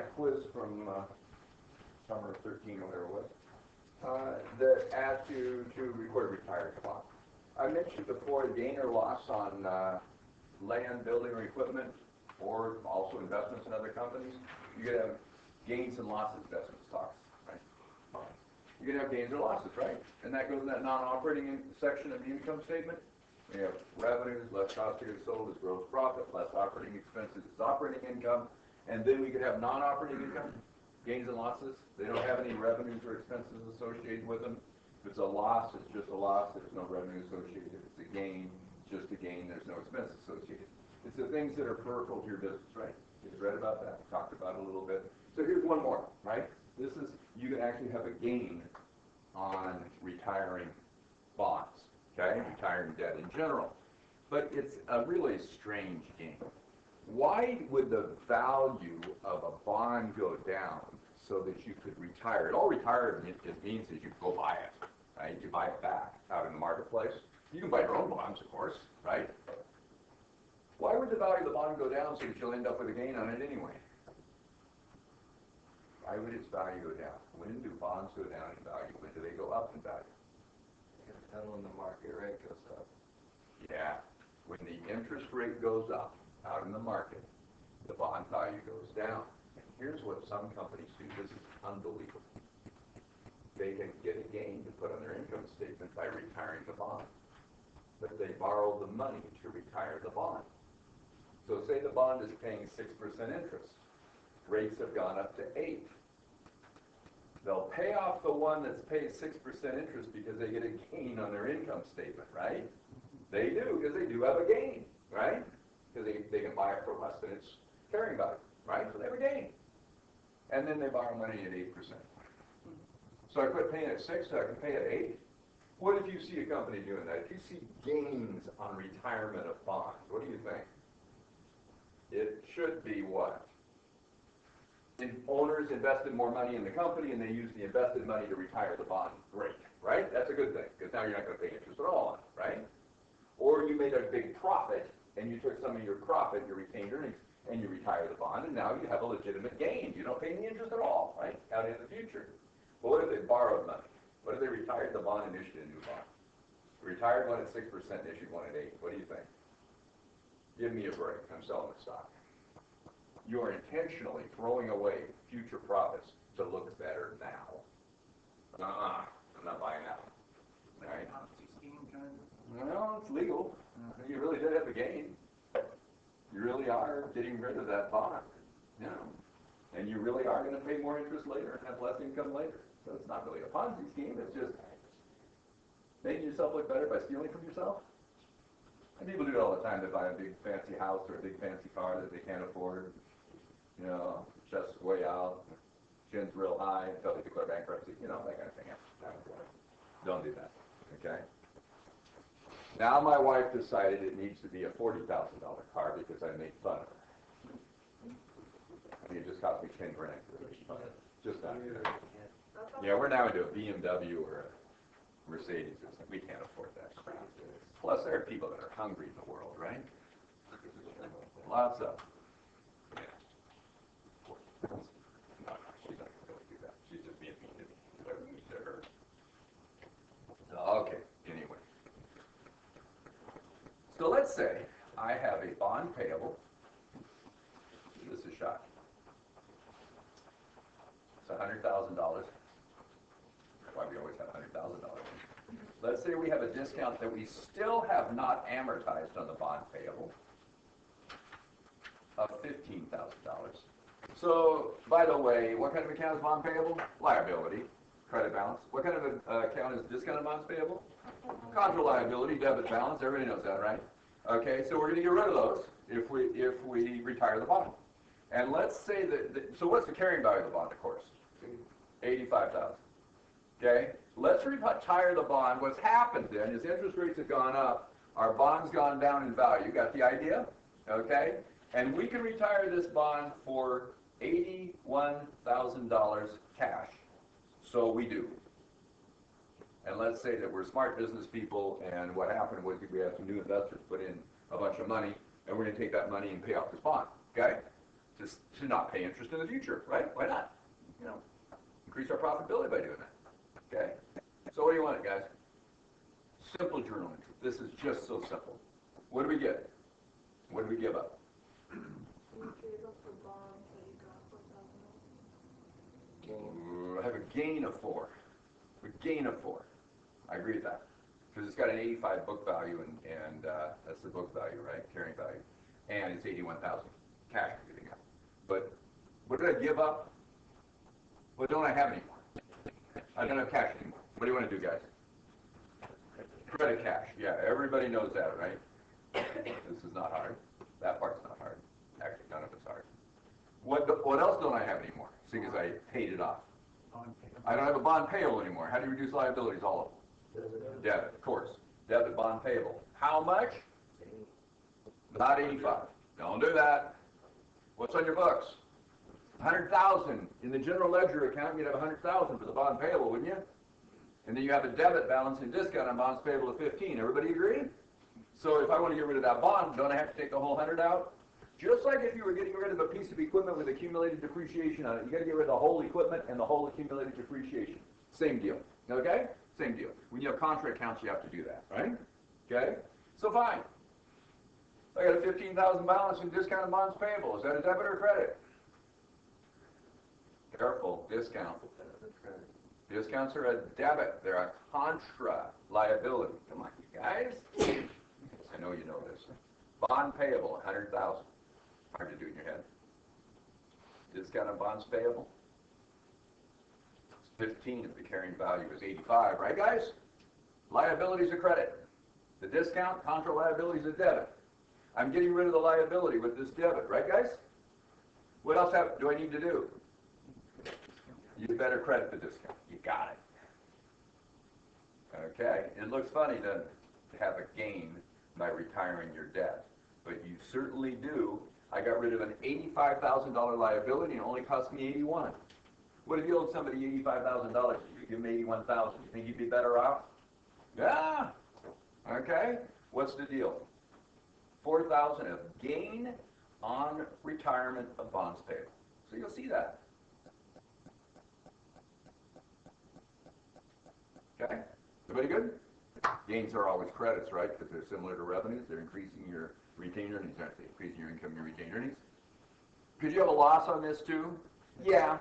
that quiz from summer 13 or whatever it was, that asked you to record retired clock. I mentioned before gain or loss on land, building, or equipment, or also investments in other companies. You could have gains and losses, investment stocks, right? You can have gains or losses, right? And that goes in that non-operating section of the income statement. We have revenues, less cost of goods sold is gross profit, less operating expenses is operating income. And then we could have non-operating income, gains and losses. They don't have any revenues or expenses associated with them. If it's a loss, it's just a loss. There's no revenue associated. If it's a gain, it's just a gain. There's no expense associated. It's the things that are peripheral to your business, right? You've read about that, talked about it a little bit. So here's one more, right? This is, you can actually have a gain on retiring bonds, okay? Retiring debt in general. But it's a really strange gain. Why would the value of a bond go down so that you could retire? It all retire, it means that you go buy it, right? You buy it back out in the marketplace. You can buy your own bonds, of course, right? Why would the value of the bond go down so that you'll end up with a gain on it anyway? Why would its value go down? When do bonds go down in value? When do they go up in value? When the market rate goes up. Yeah, when the interest rate goes up out in the market, the bond value goes down. And here's what some companies do. This is unbelievable. They can get a gain to put on their income statement by retiring the bond. But they borrow the money to retire the bond. So say the bond is paying 6% interest. Rates have gone up to 8%. They'll pay off the one that's paid 6% interest because they get a gain on their income statement, right? They do, because they do have a gain, right? Because they can buy it for less than its carrying value, right? So they have a gain. And then they borrow money at 8%. So I quit paying at 6, so I can pay at 8. What if you see a company doing that? If you see gains on retirement of bonds, what do you think? It should be what? Owners invested more money in the company and they used the invested money to retire the bond. Great, right? That's a good thing, because now you're not going to pay interest at all on it, right? Or you made a big profit and you took some of your profit, your retained earnings, and you retire the bond, and now you have a legitimate gain. You don't pay any interest at all, right? Out in the future. But what if they borrowed money? What if they retired the bond and issued a new bond? Retired one at 6% and issued one at 8%. What do you think? Give me a break. I'm selling the stock. You are intentionally throwing away future profits to look better now. I'm not buying that one. All right? Well, it's legal. You really did have a gain. You really are getting rid of that bond. You know. And you really are going to pay more interest later and have less income later. So it's not really a Ponzi scheme. It's just making yourself look better by stealing from yourself. And people do it all the time. They buy a big fancy house or a big fancy car that they can't afford. You know, chest way out, chin's real high until they declare bankruptcy. You know, that kind of thing. Don't do that. Okay? Now my wife decided it needs to be a $40,000 car because I made fun of her. I mean, it just cost me 10 grand to make fun of it. Just that. Yeah, we're now into a BMW or a Mercedes. We can't afford that. Plus, there are people that are hungry in the world, right? Lots of. Yeah. No, she's not going to do that. She's just being mean to me. Whatever mean to her. Okay, anyway. So let's say I have a bond payable. This is shocking. It's $100,000. Why we always have $100,000. Let's say we have a discount that we still have not amortized on the bond payable of $15,000. So, by the way, what kind of account is bond payable? Liability, credit balance. What kind of account is discounted bonds payable? Contra liability, debit balance. Everybody knows that, right? Okay, so we're going to get rid of those if we retire the bond. And let's say that, so what's the carrying value of the bond, of course? $85,000. Okay, let's retire the bond. What's happened then is interest rates have gone up, our bond's gone down in value. Got the idea? Okay, and we can retire this bond for $81,000 cash. So we do. And let's say that we're smart business people, and what happened was we have some new investors put in a bunch of money, and we're going to take that money and pay off this bond. Okay? to not pay interest in the future, right? Why not? You know, increase our profitability by doing that. Okay? So what do you want, guys? Simple journal entry. This is just so simple. What do we get? What do we give up? I have a gain of 4. A gain of 4. I agree with that. Because it's got an 85 book value, and that's the book value, right? Carrying value. And it's 81,000 cash we're giving up. But what did I give up? What don't I have anymore? I don't have cash anymore. What do you want to do, guys? Credit cash. Yeah, everybody knows that, right? This is not hard. That part's not hard. Actually, none of it's hard. What else don't I have anymore? Seeing as I paid it off. I don't have a bond payable anymore. How do you reduce liabilities? All of them. Debit, of course. Debit, bond payable. How much? Not 85. Don't do that. What's on your books? 100,000 in the general ledger account. You'd have 100,000 for the bond payable, wouldn't you? And then you have a debit balance and discount on bonds payable of 15. Everybody agree? So if I want to get rid of that bond, don't I have to take the whole 100 out? Just like if you were getting rid of a piece of equipment with accumulated depreciation on it, you got to get rid of the whole equipment and the whole accumulated depreciation. Same deal. Okay? Same deal. When you have contra accounts, you have to do that, right? Okay? So fine. I got a 15,000 balance in discounted bonds payable. Is that a debit or credit? Careful. Discount. Discounts are a debit. They're a contra liability. Come on, you guys. I know you know this. Bond payable, 100,000. Hard to do in your head. Discount on bonds payable. 15 if the carrying value is 85, right, guys? Liability is a credit. The discount, contra liability is a debit. I'm getting rid of the liability with this debit, right, guys? What else do I need to do? You better credit the discount. You got it. Okay? It looks funny, doesn't it, to have a gain by retiring your debt. But you certainly do. I got rid of an $85,000 liability and it only cost me $81,000. What if you owed somebody $85,000? You give them $81,000. You think you'd be better off? Yeah. Okay. What's the deal? $4,000 of gain on retirement of bonds payable. So you'll see that. Okay. Everybody good? Gains are always credits, right? Because they're similar to revenues. They're increasing your retained earnings, aren't they? Increasing your income, your retained earnings. Could you have a loss on this too? Yeah.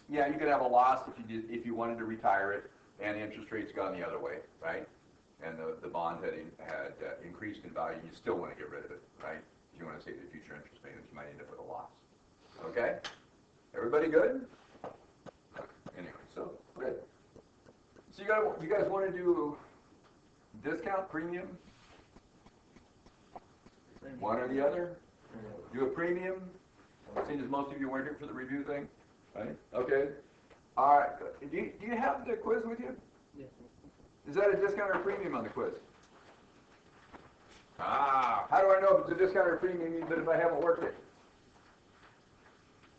Yeah, you could have a loss if you wanted to retire it and interest rates gone the other way, right? And the bond had increased in value. You still want to get rid of it, right? If you want to save the future interest payments, you might end up with a loss. Okay? Everybody good? Anyway, so good. So you guys want to do discount, premium? One or the other? Do a premium? Seeing as most of you weren't here for the review thing, right? Okay. All right. Do you have the quiz with you? Yes. Is that a discount or a premium on the quiz? How do I know if it's a discount or a premium even if I haven't worked it?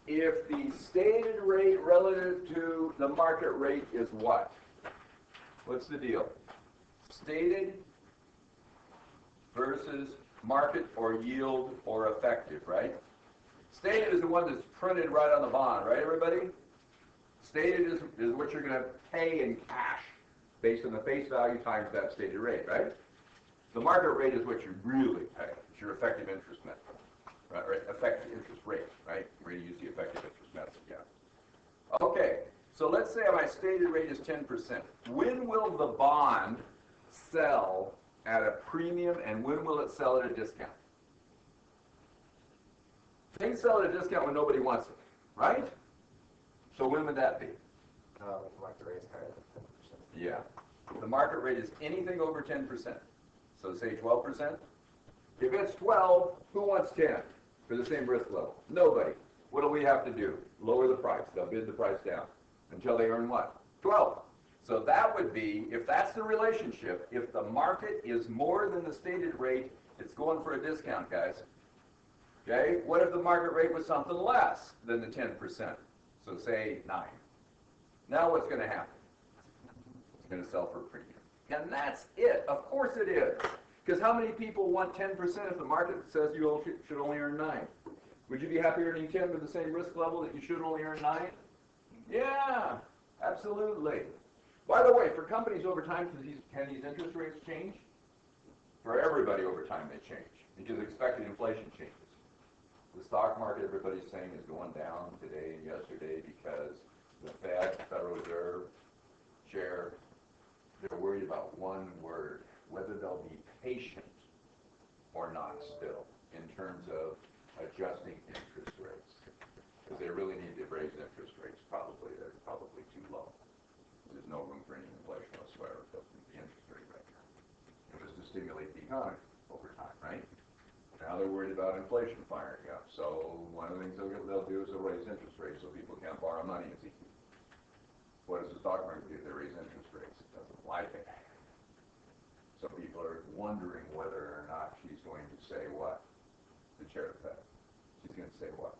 If the stated rate relative to the market rate is what? What's the deal? Stated versus market or yield or effective, right? Stated is the one that's printed right on the bond, right, everybody? Stated is what you're going to pay in cash based on the face value times that stated rate, right? The market rate is what you really pay. It's your effective interest method, right? Or effective interest rate, right? We're going to use the effective interest method, yeah. Okay, so let's say my stated rate is 10%. When will the bond sell at a premium and when will it sell at a discount? Things sell at a discount when nobody wants it, right? So when would that be? The market rate is higher than 10%. Yeah. The market rate is anything over 10%. So say 12%. If it's 12, who wants 10 for the same risk level? Nobody. What do we have to do? Lower the price. They'll bid the price down until they earn what? 12. So that would be, if that's the relationship, if the market is more than the stated rate, it's going for a discount, guys. Okay? What if the market rate was something less than the 10%? So say 9. Now what's going to happen? It's going to sell for a premium. And that's it. Of course it is. Because how many people want 10% if the market says you should only earn 9? Would you be happy earning 10 with the same risk level that you should only earn 9? Yeah, absolutely. By the way, for companies over time, can these interest rates change? For everybody over time, they change because expected inflation changes. The stock market, everybody's saying, is going down today and yesterday because the Fed, Federal Reserve, Chair, they're worried about one word, whether they'll be patient or not still in terms of adjusting interest rates. Because they really need to raise interest rates, they're probably too low. There's no room for any inflation whatsoever built into the interest rate right now. It was to stimulate the economy over time, right? Now they're worried about inflation firing up. So one of the things they'll do is they'll raise interest rates so people can't borrow money as easily. What does the stock market do? They raise interest rates. It doesn't like it. So people are wondering whether or not she's going to say what? The chair of the Fed. She's going to say what?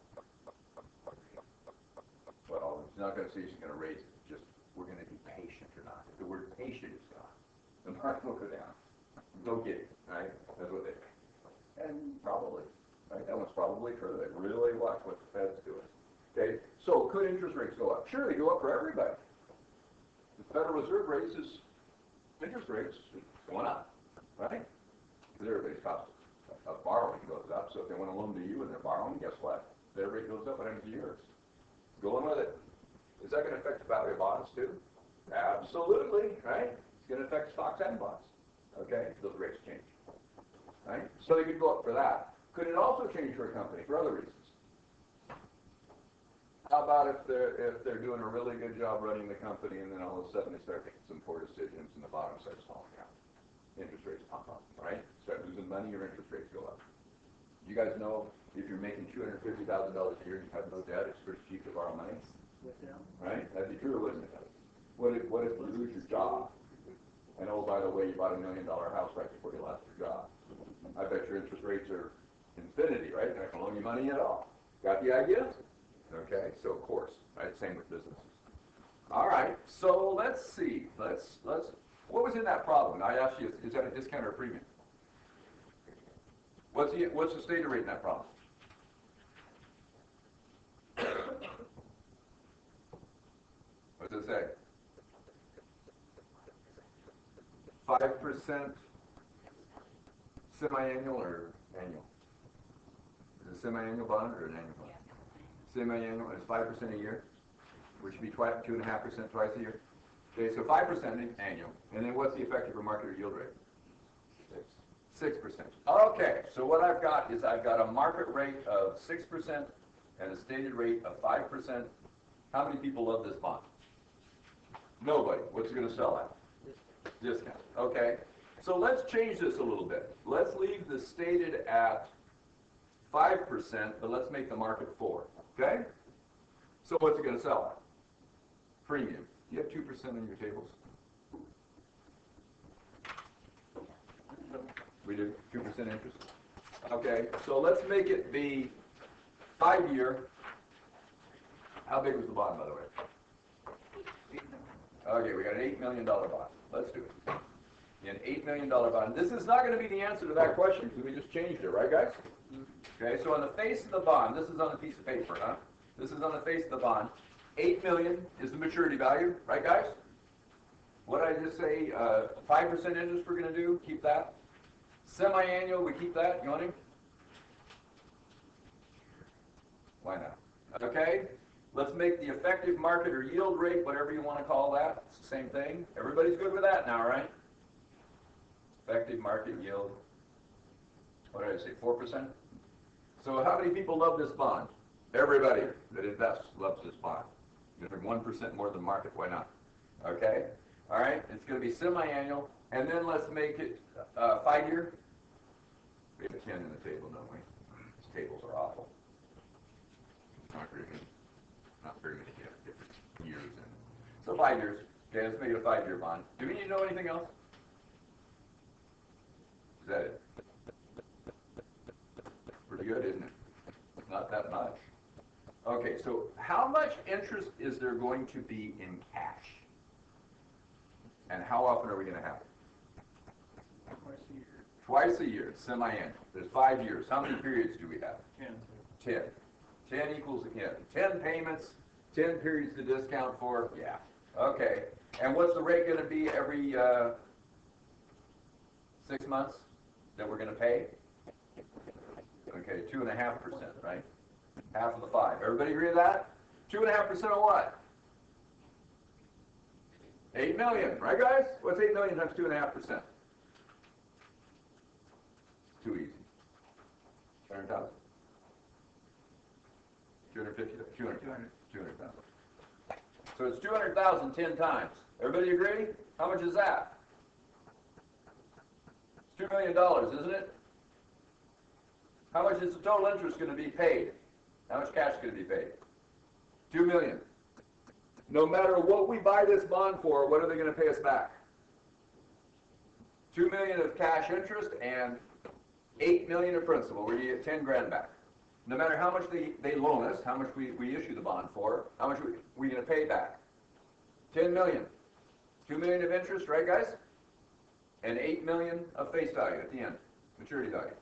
Well, she's not going to say she's going to raise it. Just, we're going to be patient or not. If the word patient is gone, the market will go down. Go get it, right? That's what they think. And probably, right? That one's probably true. They really watch what the Fed's doing. Okay, so could interest rates go up? Sure, they go up for everybody. The Federal Reserve raises interest rates, it's going up, right? Because everybody's cost of borrowing goes up. So if they want to loan to you and they're borrowing, guess what? Their rate goes up, what happens to yours? Going with it. Is that going to affect the value of bonds too? Absolutely, right? It's going to affect stocks and bonds. Okay, those rates change. Right? So they could go up for that. Could it also change for a company for other reasons? How about if they're doing a really good job running the company and then all of a sudden they start making some poor decisions and the bottom starts falling out? Interest rates pump up, right? Start losing money, your interest rates go up. You guys know if you're making $250,000 a year and you have no debt, it's pretty cheap to borrow money. Right? That'd be true, wouldn't it? What if you lose your job? And oh, by the way, you bought $1 million house right before you lost your job. I bet your interest rates are infinity, right? They're not going to loan you money at all. Got the idea? Okay, so of course, right? Same with businesses. All right, so let's see. Let's. What was in that problem? I asked you, is that a discount or a premium? What's the stated rate in that problem? What does it say? 5% semi-annual or annual? Is it a semi-annual bond or an annual bond? Semi-annual is 5% a year, which would be 2.5% twice a year. Okay, so 5% annual. And then what's the effective or market or yield rate? 6%. Okay, so what I've got is I've got a market rate of 6% and a stated rate of 5%. How many people love this bond? Nobody. What's it going to sell at? Discount. Okay, so let's change this a little bit. Let's leave the stated at 5%, but let's make the market 4. Okay? So what's it going to sell at? Premium. Do you have 2% on your tables? We do 2% interest. Okay, so let's make it the 5-year. How big was the bond, by the way? Okay, we got an $8 million bond. Let's do it. An $8 million bond. This is not going to be the answer to that question because we just changed it, right, guys? Okay, so on the face of the bond, this is on the piece of paper, huh? This is on the face of the bond. $8 million is the maturity value, right, guys? What did I just say? 5% interest we're going to do. Keep that. Semi-annual, we keep that. You want him? Why not? Okay. Let's make the effective market or yield rate, whatever you want to call that. It's the same thing. Everybody's good with that now, right? Effective market yield. What did I say? 4%? So how many people love this bond? Everybody that invests loves this bond. You're going to earn 1% more than market. Why not? Okay. All right. It's going to be semi-annual. And then let's make it 5-year. We have a 10 in the table, don't we? These tables are awful. Not very good. Not very many different years in it. So 5 years. Okay, let's make it a 5-year bond. Do we need to know anything else? Is that it? Pretty good, isn't it? Not that much. Okay, so how much interest is there going to be in cash? And how often are we going to have it? Twice a year. Twice a year, semi-annual. There's 5 years. How many periods do we have? 10. 10. 10 equals, again, 10 payments, 10 periods to discount for, yeah. Okay, and what's the rate gonna be every 6 months that we're gonna pay? Okay, 2.5%, right? Half of the 5. Everybody agree with that? 2.5% of what? 8 million, right guys? What's 8 million times 2.5%? Too easy. 200,000. 250, 200,000. So it's 200,000 10 times. Everybody agree? How much is that? It's $2 million, isn't it? How much is the total interest going to be paid? How much cash is going to be paid? $2 million. No matter what we buy this bond for, what are they going to pay us back? $2 million of cash interest and $8 million of principal. We're going to get 10 grand back. No matter how much they loan us, how much we issue the bond for, how much we're going to pay back? 10 million. 2 million of interest, right guys? And 8 million of face value at the end, maturity value.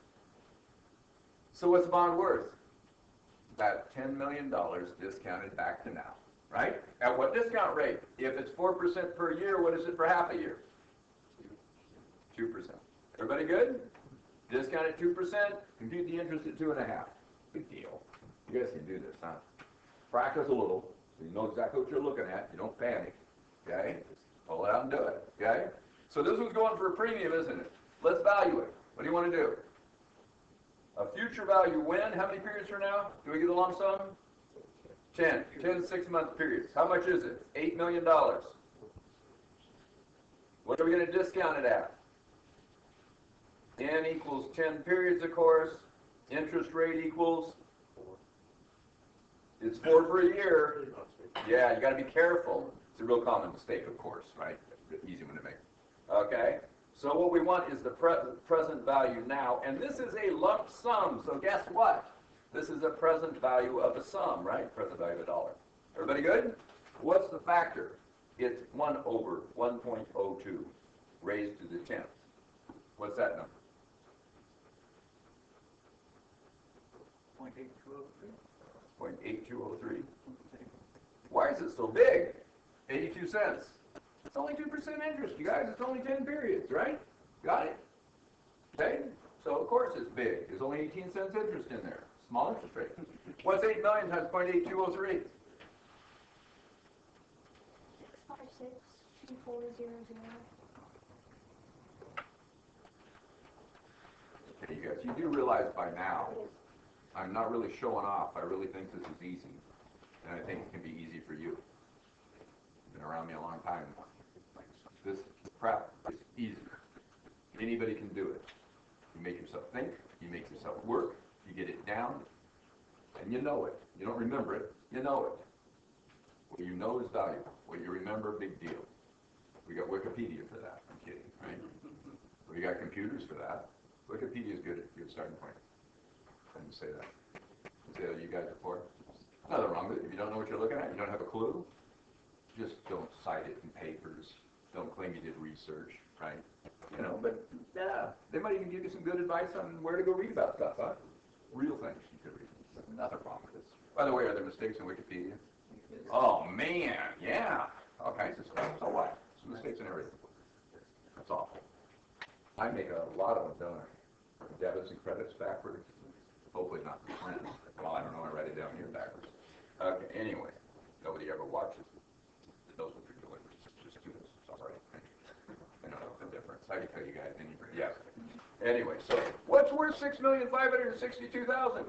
So what's the bond worth? About $10 million discounted back to now, right? At what discount rate? If it's 4% per year, what is it for half a year? 2%. Everybody good? Discount at 2%, compute the interest at 2.5. Big deal. You guys can do this, huh? Practice a little, so you know exactly what you're looking at. You don't panic, okay? Just pull it out and do it, okay? So this one's going for a premium, isn't it? Let's value it. What do you want to do? A future value when? How many periods from now? Do we get a lump sum? 10. 10 6-month periods. How much is it? $8 million. What are we going to discount it at? N equals 10 periods, of course. Interest rate equals? It's 4 for a year. Yeah, you got to be careful. It's a real common mistake, of course, right? Easy one to make. Okay? So what we want is the present value now, and this is a lump sum, so guess what? This is a present value of a sum, right? Present value of a dollar. Everybody good? What's the factor? It's 1 over 1.02 raised to the 10th. What's that number? 0.8203. Why is it so big? 82 cents. It's only 2% interest, you guys. It's only 10 periods, right? Got it? Okay? So, of course, it's big. There's only 18 cents interest in there. Small interest rate. What's 8 million times 0.8203? 6562400. Okay, you guys, you do realize by now, I'm not really showing off. I really think this is easy. And I think it can be easy for you. You've been around me a long time. This crap is easy. Anybody can do it. You make yourself think, you make yourself work, you get it down, and you know it. You don't remember it, you know it. What you know is valuable. What you remember, big deal. We got Wikipedia for that. I'm kidding, right? We got computers for that. Wikipedia is good starting point. I didn't say that. Say that to you guys before. Nothing wrong with it. If you don't know what you're looking at, you don't have a clue, just don't cite it in papers. Don't claim you did research, right? You know, but yeah, they might even give you some good advice on where to go read about stuff, huh? Real things you could read. Nothing wrong with this. By the way, are there mistakes in Wikipedia? Oh man, yeah. All kinds of stuff. So what? Some mistakes in everything. That's awful. I make a lot of them, don't I? Debits and credits backwards. Hopefully not the print. Well, I don't know. I write it down here backwards. Okay. Anyway, nobody ever watches. Those what you're doing. Just do this. Sorry. I don't know the difference. I can tell you guys. Yes. Anyway, so what's worth 6,562,000?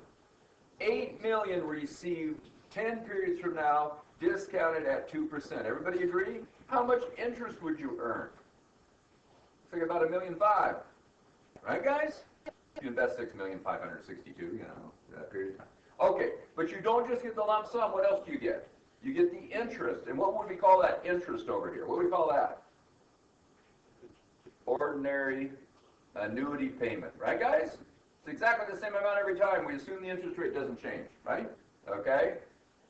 8 million received 10 periods from now, discounted at 2%. Everybody agree? How much interest would you earn? It's like about $1.5 million. Right, guys? You invest 6,562,000, you know, that period of time. Okay, but you don't just get the lump sum. What else do you get? You get the interest. And what would we call that interest over here? What do we call that? Ordinary annuity payment. Right, guys? It's exactly the same amount every time. We assume the interest rate doesn't change, right? Okay?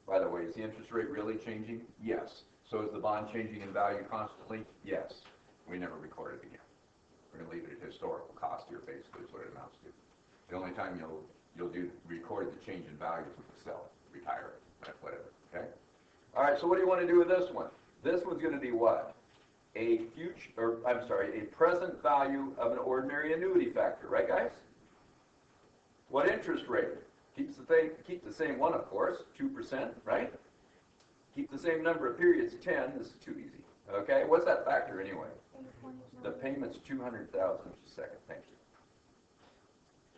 By the way, is the interest rate really changing? Yes. So is the bond changing in value constantly? Yes. We never record it again. We're going to leave it at historical cost here, basically, is what it amounts to. The only time you'll record the change in value is with the sell. retire it, right? Whatever, okay? All right, so what do you want to do with this one? This one's going to be what? A present value of an ordinary annuity factor, right, guys? What interest rate? Keep the same one, of course, 2%, right? Keep the same number of periods, 10. This is too easy. Okay, what's that factor anyway? The payment's $200,000. Just a second, thank you.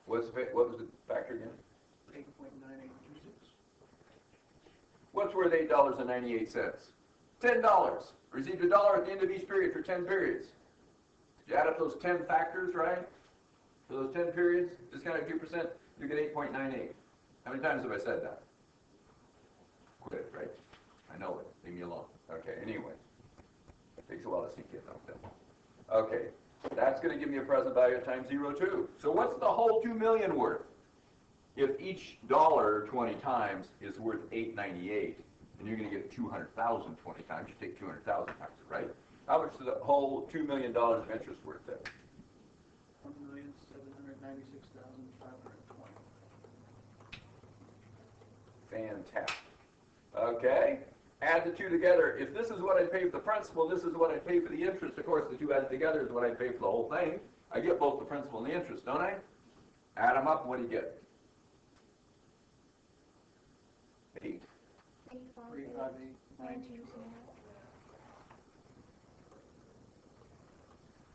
What was the factor again? 8.9826. What's worth $8.98? $10. Received $1 at the end of each period for 10 periods. You add up those 10 factors, right? For those 10 periods, discounted 2%, you get 8.98. How many times have I said that? Quit it, right? I know it. Leave me alone. Okay, anyway. It takes a while to sink in, don't it? Okay, that's going to give me a present value times 0.2. So what's the whole $2 million worth? If each dollar 20 times is worth $8.98, and you're going to get 200,000 20 times, you take 200,000 times it, right? How much is the whole $2 million of interest worth there? 1,796,520. Fantastic. Okay, add the two together. If this is what I pay for the principal, this is what I pay for the interest. Of course, the two added together is what I pay for the whole thing. I get both the principal and the interest, don't I? Add them up, what do you get? 8. 358,920.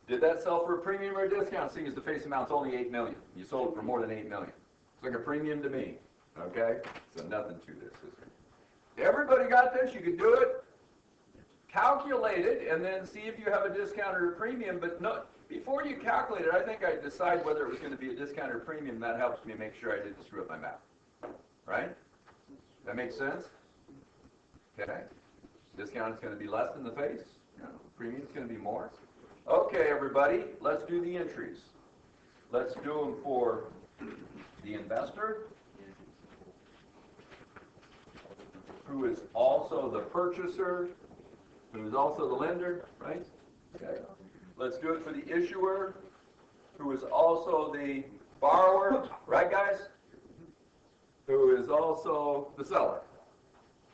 Did that sell for a premium or a discount, seeing as the face amount's only $8 million? You sold it for more than $8 million. It's like a premium to me, okay? So nothing to this, is there? Everybody got this? You can do it. Calculate it, and then see if you have a discount or a premium, but no, before you calculate it, I think I'd decide whether it was going to be a discount or a premium. That helps me make sure I didn't screw up my math. Right? That makes sense? Okay. Discount is going to be less than the face. Premium is going to be more. Okay, everybody, let's do the entries. Let's do them for the investor, who is also the purchaser, who is also the lender, right? Okay. Let's do it for the issuer, who is also the borrower, right, guys? Who is also the seller.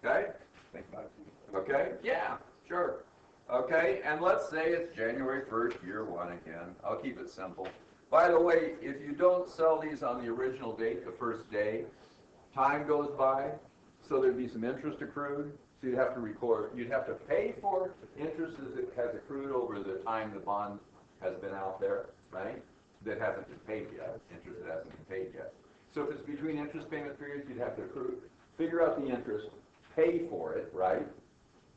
Okay? Think about it. Okay? Yeah, sure. Okay, and let's say it's January 1st, year 1 again. I'll keep it simple. By the way, if you don't sell these on the original date, the first day, time goes by, so there'd be some interest accrued. So you'd have to record, you'd have to pay for interest as it has accrued over the time the bond has been out there, right? That hasn't been paid yet, interest that hasn't been paid yet. So if it's between interest payment periods, you'd have to accrue, figure out the interest, pay for it, right?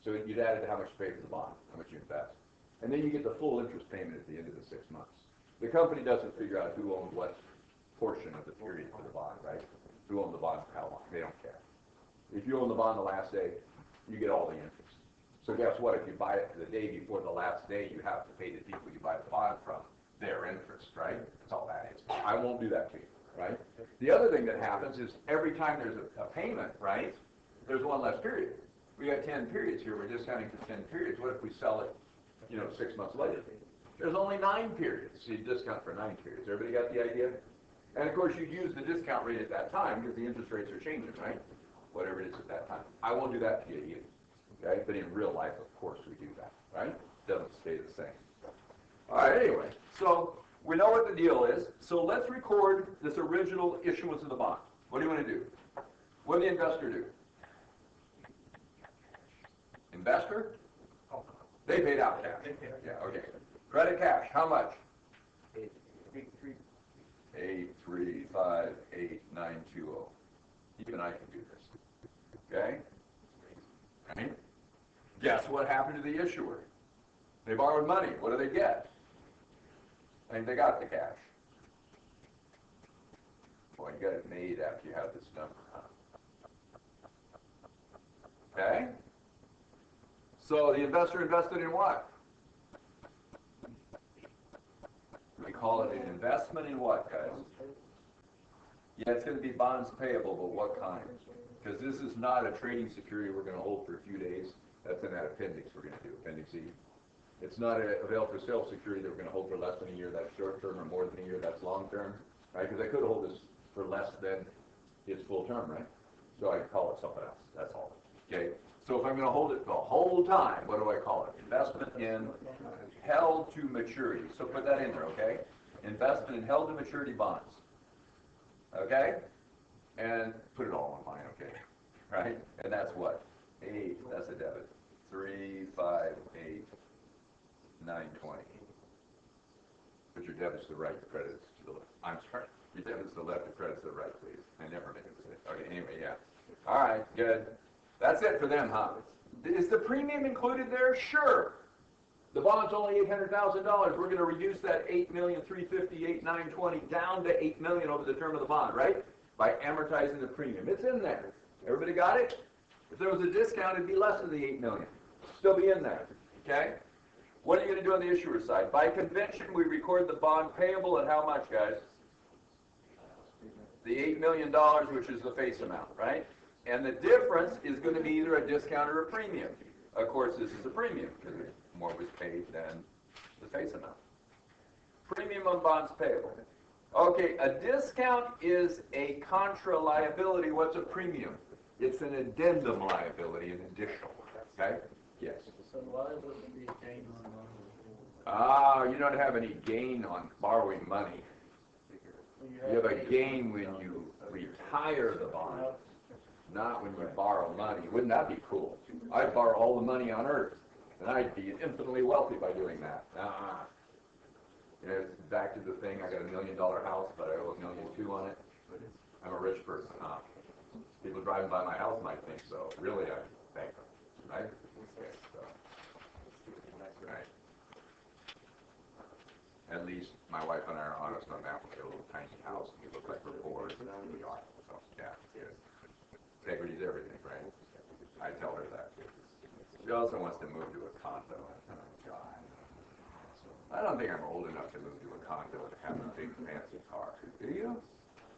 So you'd add it to how much you pay for the bond, how much you invest. And then you get the full interest payment at the end of the 6 months. The company doesn't figure out who owned what portion of the period for the bond, right? Who owned the bond for how long, they don't care. If you own the bond the last day, you get all the interest. So guess what, if you buy it the day before the last day, you have to pay the people you buy the bond from their interest, right? That's all that is. I won't do that to you, right? The other thing that happens is every time there's a payment, right, there's one less period. We got 10 periods here, we're discounting for 10 periods. What if we sell it, 6 months later? There's only 9 periods, so you discount for 9 periods. Everybody got the idea? And of course, you'd use the discount rate at that time because the interest rates are changing, right? Whatever it is at that time. I won't do that to you either, okay? But in real life, of course, we do that, right? It doesn't stay the same. All right, anyway, so we know what the deal is. So let's record this original issuance of the bond. What do you want to do? What did the investor do? Investor? They paid out cash. Yeah, okay. Credit cash, how much? 8358920. Even I can do this. Okay? Right? Guess what happened to the issuer? They borrowed money. What do they get? And they got the cash. Boy, you got it made after you have this number, huh? Okay? So the investor invested in what? We call it an investment in what, guys? Yeah, it's going to be bonds payable, but what kind? Because this is not a trading security we're going to hold for a few days. That's in that appendix we're going to do, Appendix E. It's not a avail for sale security that we're going to hold for less than a year. That's short term, or more than a year. That's long term, right? Because I could hold this for less than its full term, right? So I call it something else, that's all. Okay, so if I'm gonna hold it the whole time, what do I call it? Investment in held to maturity. So put that in there, okay? Investment in held to maturity bonds. Okay? And put it all on mine, okay? Right? And that's what? 8, that's a debit. 3, 5, 8, 9, 20. Put your debits to the right, your credits to the left. I'm sorry. Your debits to the left, your credits to the right, please. I never make a mistake. Okay, anyway, yeah. All right, good. That's it for them, huh? Is the premium included there? Sure. The bond's only $800,000. We're going to reduce that $8,358,920 down to $8 million over the term of the bond, right? By amortizing the premium. It's in there. Everybody got it? If there was a discount, it'd be less than the $8 million. Still be in there. Okay? What are you going to do on the issuer side? By convention, we record the bond payable at how much, guys? The $8 million, which is the face amount, right? And the difference is going to be either a discount or a premium. Of course, this is a premium because more was paid than the face amount. Premium on bonds payable. Okay, a discount is a contra liability. What's a premium? It's an addendum liability, an additional. Okay? Yes. So why would it be a gain on You don't have any gain on borrowing money. You have a gain when you retire the bond, not when you borrow money. Wouldn't that be cool? I'd borrow all the money on earth, and I'd be infinitely wealthy by doing that. You know, it's back to the thing, I got $1 million house, but I owe $1.2 million on it. I'm a rich person, huh? People driving by my house might think so. Really, I'm bankrupt, right? Okay, so, right. At least my wife and I are honest on that. We got a little tiny house, and we look like we're poor. We are. So, yeah, it's good. Integrity is everything, right? I tell her that. She also wants to move to a condo. Oh, God. I don't think I'm old enough to move to a condo and have a big fancy car. Do you?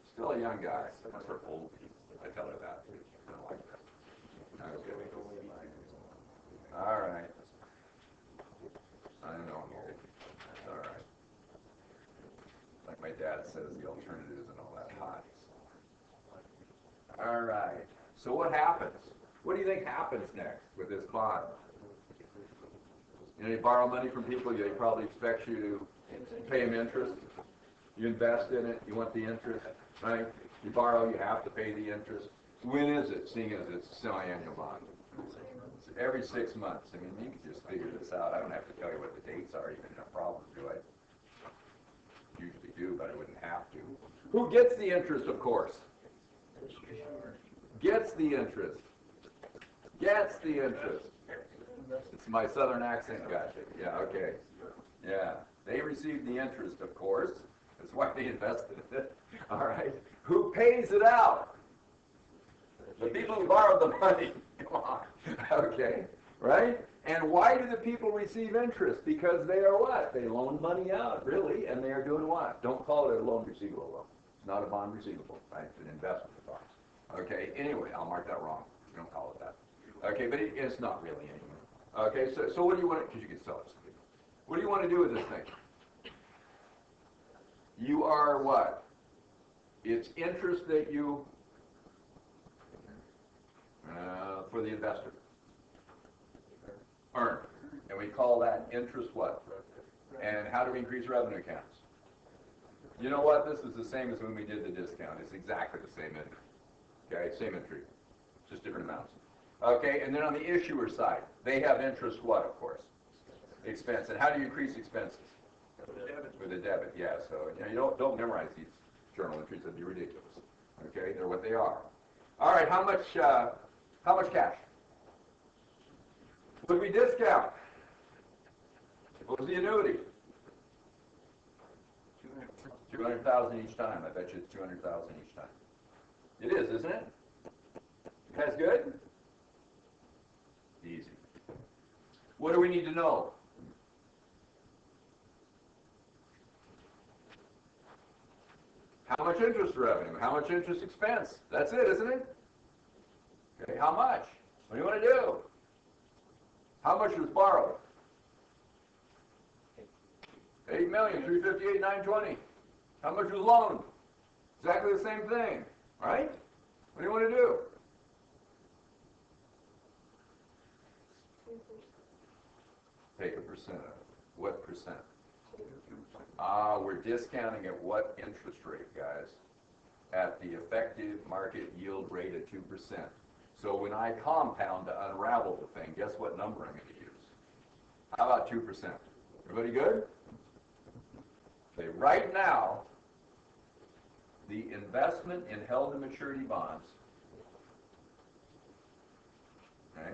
Still a young guy. That's for old people. I tell her that. I don't like that. Okay. All right. I know I'm old. That's all right. Like my dad says, the alternative isn't all that hot. All right. So what happens? What do you think happens next with this bond? You know, you borrow money from people, they probably expect you to pay them interest. You invest in it, you want the interest, right? You borrow, you have to pay the interest. When is it, seeing as it's a semi-annual bond? It's every 6 months. I mean, you can just figure this out. I don't have to tell you what the dates are, even no problem, do I? Usually do, but I wouldn't have to. Who gets the interest, of course? Gets the interest. Gets the interest. It's my southern accent, gotcha. Yeah, okay. Yeah, they receive the interest, of course. That's why they invested in it. All right. Who pays it out? The people who borrowed the money. Come on. Okay. Right? And why do the people receive interest? Because they are what? They loan money out, really, and they are doing what? Don't call it a loan receivable, though. It's not a bond receivable, right? It's an investment bond. Okay, anyway, I'll mark that wrong. Don't call it that. Okay, but it's not really anymore. Okay, so what do you want to, because you can sell it. What do you want to do with this thing? You are what? It's interest that you, for the investor, earn. And we call that interest what? And how do we increase revenue accounts? You know what? This is the same as when we did the discount. It's exactly the same entry. Okay, same entry, just different amounts. Okay, and then on the issuer side, they have interest what, of course? Expense. And how do you increase expenses? With a debit, yeah. So you know, you don't memorize these journal entries. That'd be ridiculous. Okay, they're what they are. All right, how much cash? Would we discount? What was the annuity? 200,000 each time. I bet you it's 200,000 each time. It is, isn't it? That's good? Easy. What do we need to know? How much interest revenue? How much interest expense? That's it, isn't it? Okay, how much? What do you want to do? How much was borrowed? 8,358,920. How much was loaned? Exactly the same thing, right? What do you want to do? Take a percent of it. What percent? Ah, we're discounting at what interest rate, guys? At the effective market yield rate of 2%. So when I compound to unravel the thing, guess what number I'm going to use? How about 2%? Everybody good? Okay, right now, the investment in held to maturity bonds, okay,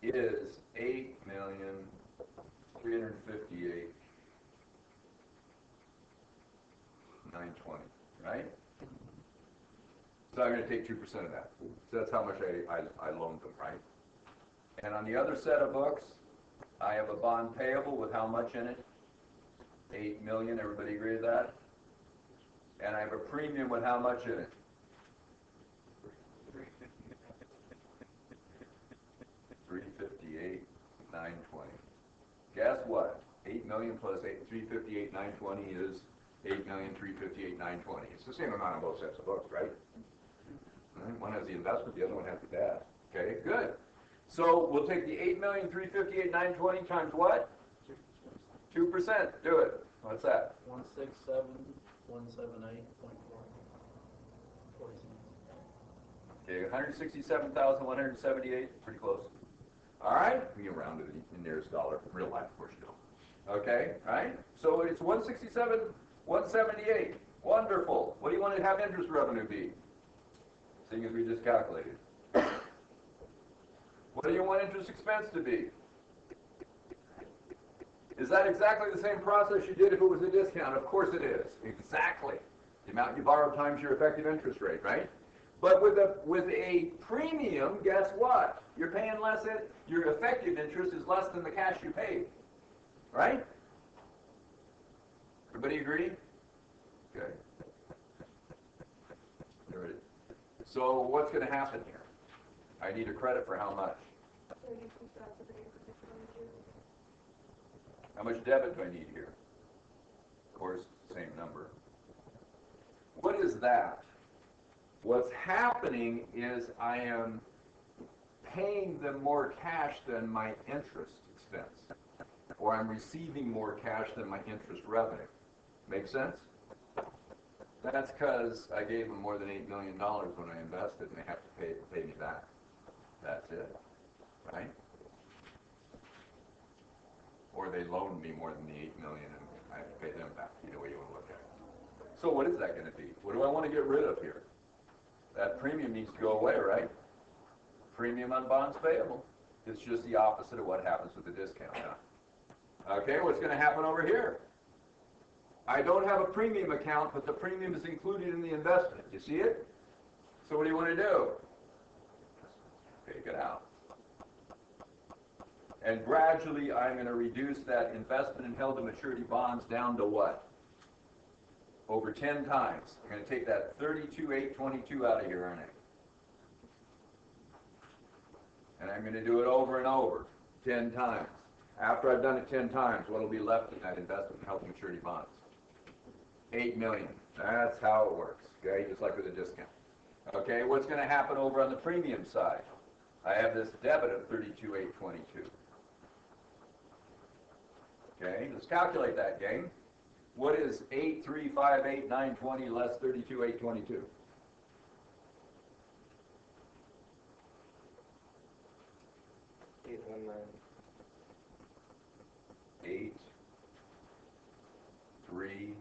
is 8,358,920, right? So I'm going to take 2% of that. So that's how much I loaned them, right? And on the other set of books, I have a bond payable with how much in it? 8 million. Everybody agree with that? And I have a premium with how much in it? 358,920. Guess what? 8 million plus 358,920 is 8,358,920. It's the same amount on both sets of books, right? One has the investment, the other one has the debt. Okay, good. So we'll take the 8,358,920 times what? 2%. Do it. What's that? 167,178.40. Okay, 167,178. Pretty close. All right. We can round it in nearest dollar. In real life, of course, you don't. Okay, right? So it's 167,178. Wonderful. What do you want to have interest revenue be? Seeing as we just calculated. What do you want interest expense to be? Is that exactly the same process you did if it was a discount? Of course it is. Exactly. The amount you borrowed times your effective interest rate, right? But with a premium, guess what? You're paying less. Your effective interest is less than the cash you paid, right? Everybody agree? Okay. So what's going to happen here? I need a credit for how much? How much debit do I need here? Of course, same number. What is that? What's happening is I am paying them more cash than my interest expense, or I'm receiving more cash than my interest revenue. Make sense? That's because I gave them more than $8 million when I invested, and they have to pay me back. That's it, right? Or they loaned me more than the $8 million, and I have to pay them back. Either way you want to look at it. So what is that going to be? What do I want to get rid of here? That premium needs to go away, right? Premium on bonds payable. It's just the opposite of what happens with the discount. Huh? Okay, what's going to happen over here? I don't have a premium account, but the premium is included in the investment. You see it? So what do you want to do? Take it out. And gradually, I'm going to reduce that investment in held to maturity bonds down to what? Over 10 times. I'm going to take that 32,822 out of here, aren't I? And I'm going to do it over and over, 10 times. After I've done it 10 times, what will be left in that investment in held to maturity bonds? 8 million. That's how it works, okay? Just like with a discount. Okay, what's going to happen over on the premium side? I have this debit of 32,822. Okay, let's calculate that, gang. What is 8,358,920 less 32,822? 8, 3,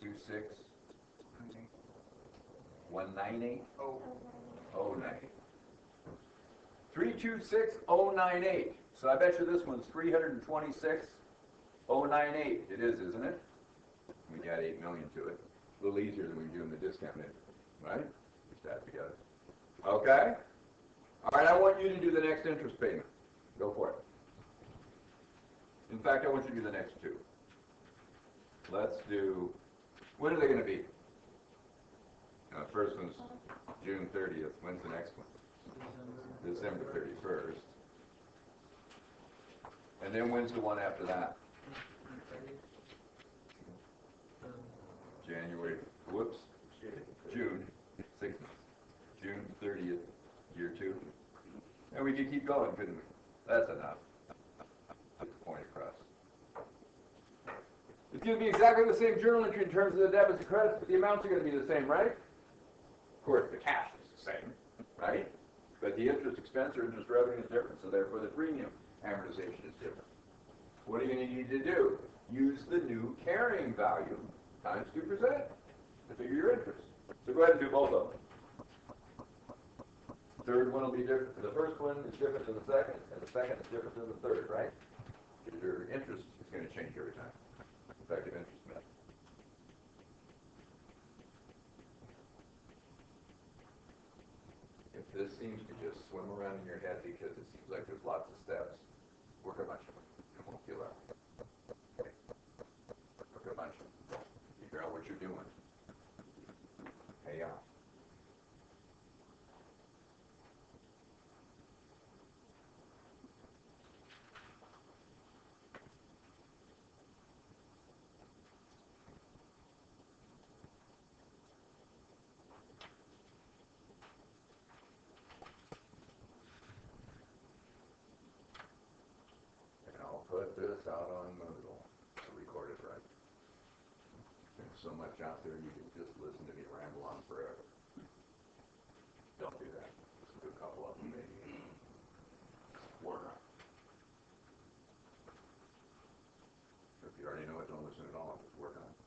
2, 6, 198? 098. 326,098. So I bet you this one's 326,098. It is, isn't it? We got 8 million to it. A little easier than we do in the discount, right? Just add together. Okay. All right. I want you to do the next interest payment. Go for it. In fact, I want you to do the next two. Let's do. When are they going to be? First one's June 30th. When's the next one? December 31st. And then when's the one after that? January. Whoops. June. And we could keep going, couldn't we? That's enough. Get the point across. It's going to be exactly the same journal entry in terms of the debits and credits, but the amounts are going to be the same, right? Of course, the cash is the same, right? But the interest expense or interest revenue is different, so therefore the premium amortization is different. What are you going to need to do? Use the new carrying value times 2% to figure your interest. So go ahead and do both of them. The third one will be different. The first one is different than the second, and the second is different than the third, right? Because your interest is going to change every time. Effective interest method. If this seems to just swim around in your head because it seems like there's lots of steps, work a bunch of them. It won't feel that. Okay. Work a bunch of them. Figure out what you're doing. Pay off. And I'll put this out on Moodle to record it right. There's so much out there you can just listen to me ramble on forever. Don't do that. Just do a couple of them maybe. Work on it. If you already know it, don't listen at all. Just work on it.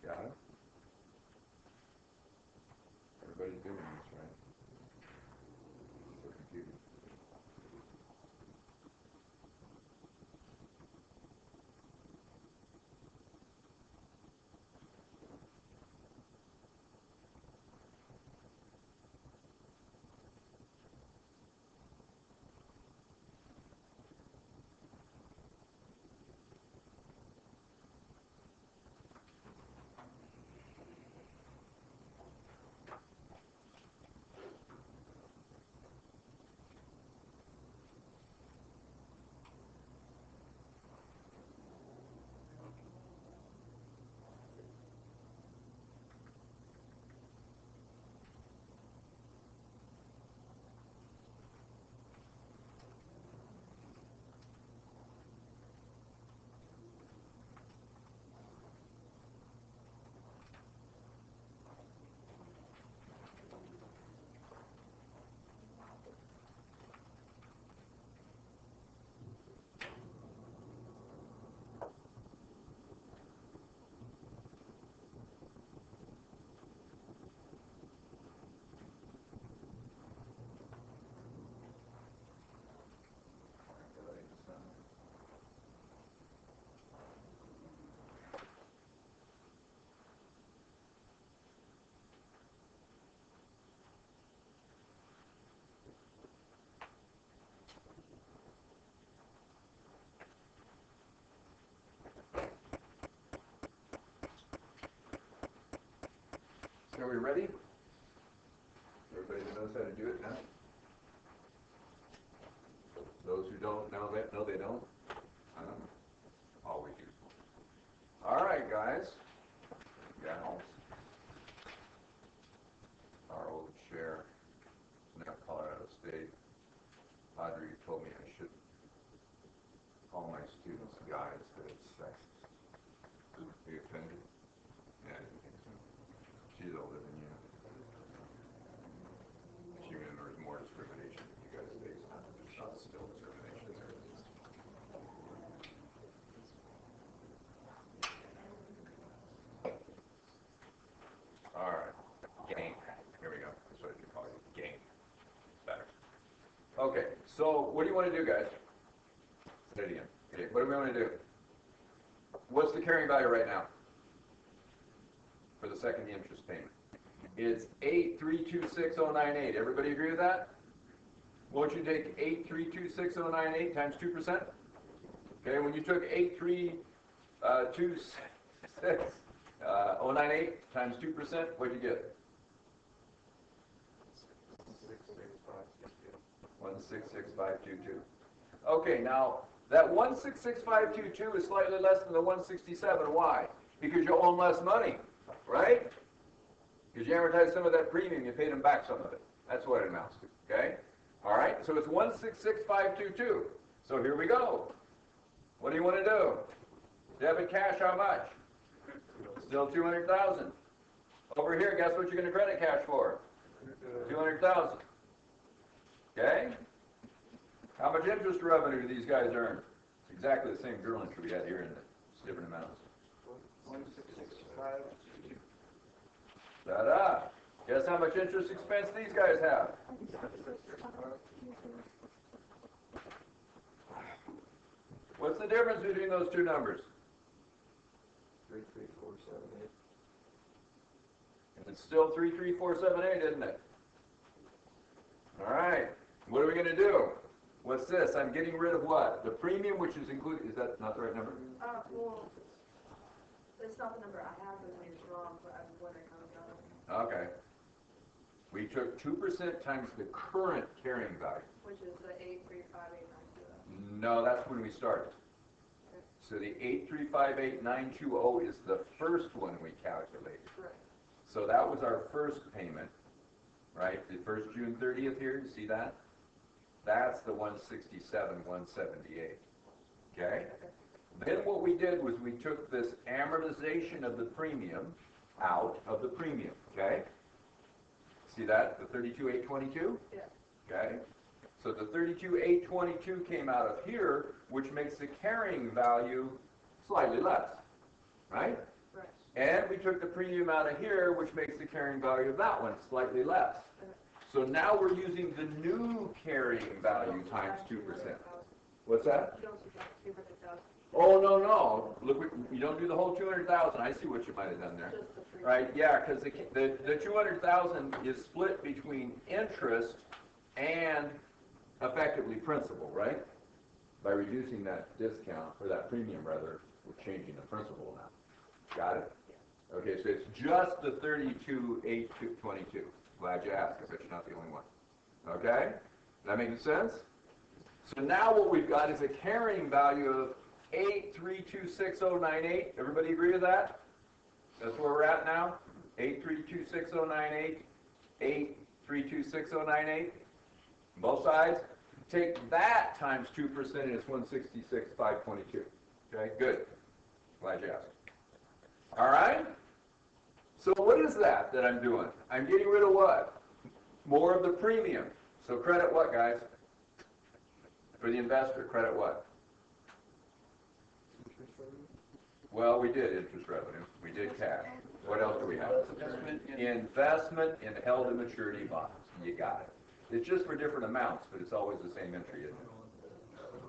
Got it? Everybody's doing this, right? For computing. So are we ready? Everybody knows how to do it now? Those who don't know that, no they don't? Always useful. All right, guys. Gals. Our old chair. Now call So what do you want to do, guys? Say it again. Okay, what do we want to do? What's the carrying value right now for the second interest payment? It's 8326098. Everybody agree with that? Won't you take 8326098 times 2%? Okay, when you took 8326098 times 2%, what'd you get? 166522. Okay, now that 166522 is slightly less than the 167. Why? Because you own less money, right? Because you amortized some of that premium, you paid them back some of it. That's what it amounts to. Okay? All right. So it's 166522. So here we go. What do you want to do? Debit cash, how much? Still 200,000. Over here, guess what you're going to credit cash for? 200,000. Okay? How much interest revenue do these guys earn? It's exactly the same journal entry we had here in the different amounts. 1665. Ta-da! Guess how much interest expense these guys have? What's the difference between those two numbers? 33478. It's still 33478, isn't it? All right. What are we going to do? What's this? I'm getting rid of what? The premium, which is included. Is that not the right number? Well, it's not the number I have, but it's wrong, but I'm wondering how we got it. Okay. We took 2% times the current carrying value. Which is the 8358920. No, that's when we started. So the 8358920 is the first one we calculated. Correct. So that was our first payment, right? The first June 30th here, you see that? That's the 167,178. Okay? Then what we did was we took this amortization of the premium out of the premium. Okay? See that? The 32,822? Yeah. Okay? So the 32,822 came out of here, which makes the carrying value slightly less. Right? Right. And we took the premium out of here, which makes the carrying value of that one slightly less. So now we're using the new carrying value times 2%. What's that? You don't subtract 200,000. Oh, no. Look, you don't do the whole 200,000. I see what you might have done there. Just the free. Right, yeah, because the 200,000 is split between interest and effectively principal, right? By reducing that discount, or that premium rather, we're changing the principal amount. Got it? Okay, so it's just the 32,822. Glad you asked. I bet you're not the only one. Okay? That making sense? So now what we've got is a carrying value of 8326098. Everybody agree with that? That's where we're at now? 8326098. 8326098. Both sides. Take that times 2% and it's 166,522. Okay, good. Glad you asked. All right? So what is that I'm doing? I'm getting rid of what? More of the premium. So credit what, guys? For the investor, credit what? Well, we did interest revenue. We did cash. What else do we have? Investment in held to maturity bonds. You got it. It's just for different amounts, but it's always the same entry, isn't it?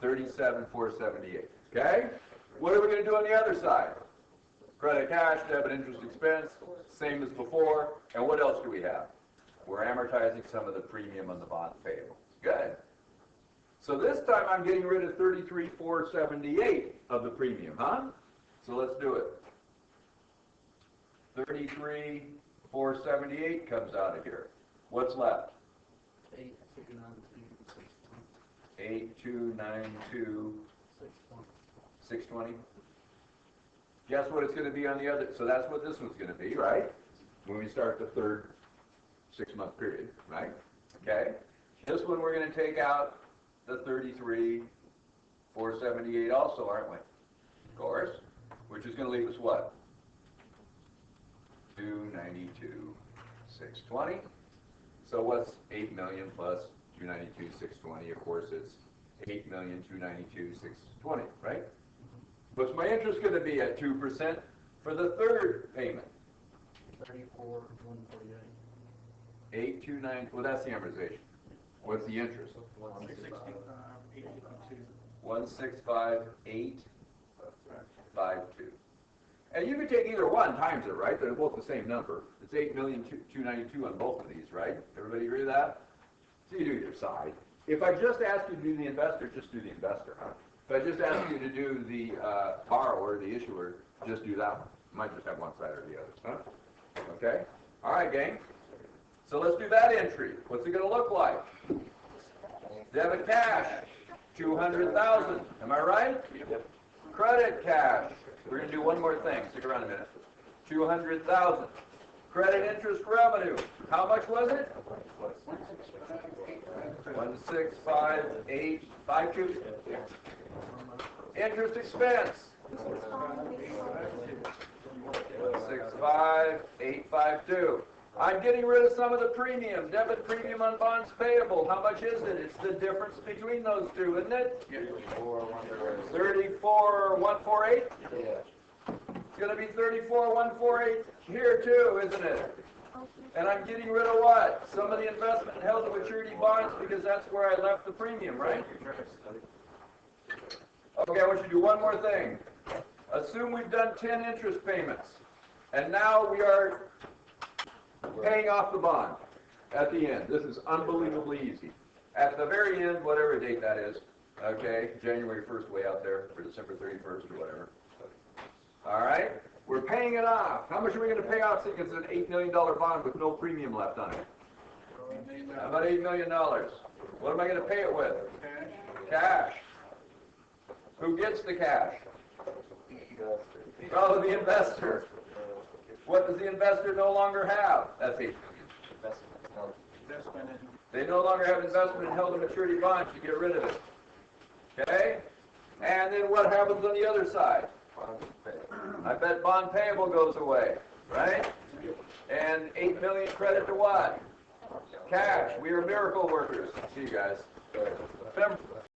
37,478. Okay? What are we going to do on the other side? Credit cash, debit interest expense, same as before. And what else do we have? We're amortizing some of the premium on the bond payable. Good. So this time I'm getting rid of 33,478 of the premium, huh? So let's do it. 33,478 comes out of here. What's left? 8292 620. Guess what it's going to be on the other? So that's what this one's going to be, right? When we start the third 6-month period, right? Okay. This one we're going to take out the 33,478 also, aren't we? Of course. Which is going to leave us what? 292,620. So what's 8 million plus 292,620? Of course, it's 8,292,620, right? What's my interest going to be at 2% for the third payment? 34,148. 829. Well, that's the amortization. What's the interest? 165,852. 165,852. And you could take either one times it, right? They're both the same number. It's 8,292,292 on both of these, right? Everybody agree with that? So you do either side. If I just ask you to do the investor, just do the investor, huh? If I just ask you to do the borrower, the issuer, just do that one. Might just have one side or the other, huh? Okay? All right, gang. So let's do that entry. What's it going to look like? Debit cash, 200,000. Am I right? Yep. Credit cash. We're going to do one more thing. Stick around a minute. 200,000. Credit interest revenue. How much was it? 165,852. Interest expense. 165,852. I'm getting rid of some of the premium. Debit premium on bonds payable. How much is it? It's the difference between those two, isn't it? 34,148? Yeah. It's going to be 34,148 here too, isn't it? And I'm getting rid of what? Some of the investment held to maturity bonds because that's where I left the premium, right? Okay, I want you to do one more thing. Assume we've done 10 interest payments, and now we are paying off the bond at the end. This is unbelievably easy. At the very end, whatever date that is, okay, January 1st way out there, or December 31st or whatever. All right, we're paying it off. How much are we going to pay off since it's an $8 million bond with no premium left on it? How about $8 million? What am I going to pay it with? Cash. Who gets the cash? Oh, the investor. What does the investor no longer have? That's $8 million. They no longer have investment in held to maturity bonds. You get rid of it. Okay? And then what happens on the other side? I bet bond payable goes away, right? And $8 million credit to what? Cash. We are miracle workers. See you guys.